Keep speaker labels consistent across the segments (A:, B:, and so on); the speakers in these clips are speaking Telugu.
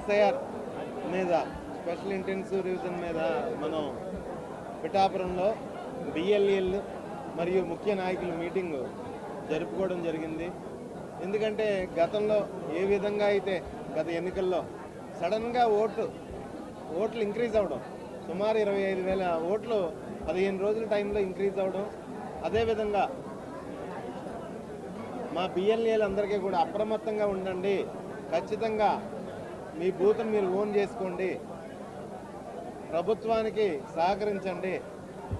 A: ఎస్ఐఆర్ మీద స్పెషల్ ఇంటెన్సివ్ రివిజన్ మీద మనం పిఠాపురంలో బిఎల్ఏల్ మరియు ముఖ్య నాయకుల మీటింగ్ జరుపుకోవడం జరిగింది. ఎందుకంటే గతంలో ఏ విధంగా అయితే గత ఎన్నికల్లో సడన్గా ఓట్లు ఇంక్రీజ్ అవ్వడం, సుమారు 25,000 ఓట్లు 15 రోజుల టైంలో ఇంక్రీజ్ అవ్వడం, అదేవిధంగా మా బిఎల్ఏలు అందరికీ కూడా అప్రమత్తంగా ఉండండి, ఖచ్చితంగా మీ బూత్ను మీరు ఓన్ చేసుకోండి, ప్రభుత్వానికి సహకరించండి,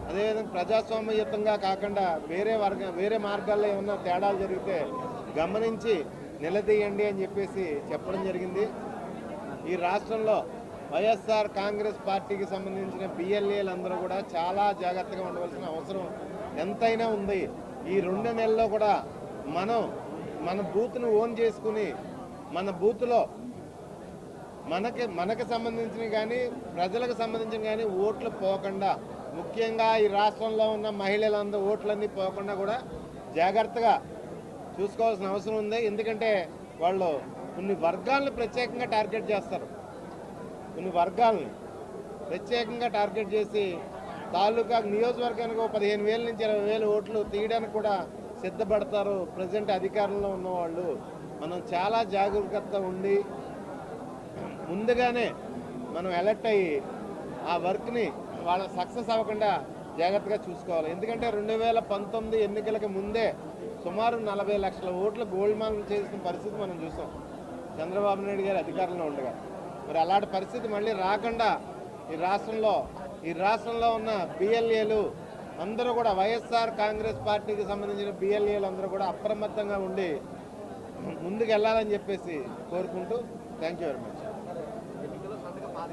A: అదేవిధంగా ప్రజాస్వామ్యయుతంగా కాకుండా వేరే మార్గాల్లో ఏమన్నా తేడాలు జరిగితే గమనించి నిలదీయండి అని చెప్పేసి చెప్పడం జరిగింది. ఈ రాష్ట్రంలో వైఎస్ఆర్ కాంగ్రెస్ పార్టీకి సంబంధించిన బిఎల్ఏలు అందరూ కూడా చాలా జాగ్రత్తగా ఉండవలసిన అవసరం ఎంతైనా ఉంది. ఈ 2 నెలల్లో కూడా మన బూత్ను ఓన్ చేసుకుని మన బూత్లో మనకి సంబంధించిన కానీ ప్రజలకు సంబంధించిన కానీ ఓట్లు పోకుండా, ముఖ్యంగా ఈ రాష్ట్రంలో ఉన్న మహిళలందరూ ఓట్లన్నీ పోకుండా కూడా జాగ్రత్తగా చూసుకోవాల్సిన అవసరం ఉంది. ఎందుకంటే వాళ్ళు కొన్ని వర్గాలను ప్రత్యేకంగా టార్గెట్ చేస్తారు. కొన్ని వర్గాలని ప్రత్యేకంగా టార్గెట్ చేసి తాలూకా నియోజకవర్గానికి 15,000 నుంచి 20,000 ఓట్లు తీయడానికి కూడా సిద్ధపడతారు ప్రజెంట్ అధికారంలో ఉన్నవాళ్ళు. మనం చాలా జాగ్రత్త ఉండి ముందుగానే మనం అలర్ట్ అయ్యి ఆ వర్క్ని వాళ్ళ సక్సెస్ అవ్వకుండా జాగ్రత్తగా చూసుకోవాలి. ఎందుకంటే 2019 ఎన్నికలకు ముందే సుమారు 40 లక్షల ఓట్లు గోల్మాల్ చేసిన పరిస్థితి మనం చూసాం చంద్రబాబు నాయుడు గారు అధికారంలో ఉండగా. మరి అలాంటి పరిస్థితి మళ్ళీ రాకుండా ఈ రాష్ట్రంలో ఉన్న బిఎల్ఏలు అందరూ కూడా వైఎస్ఆర్ కాంగ్రెస్ పార్టీకి సంబంధించిన బిఎల్ఏలు అందరూ కూడా అప్రమత్తంగా ఉండి ముందుకు వెళ్ళాలని చెప్పేసి కోరుకుంటూ థ్యాంక్ యూ వెరీ మచ్.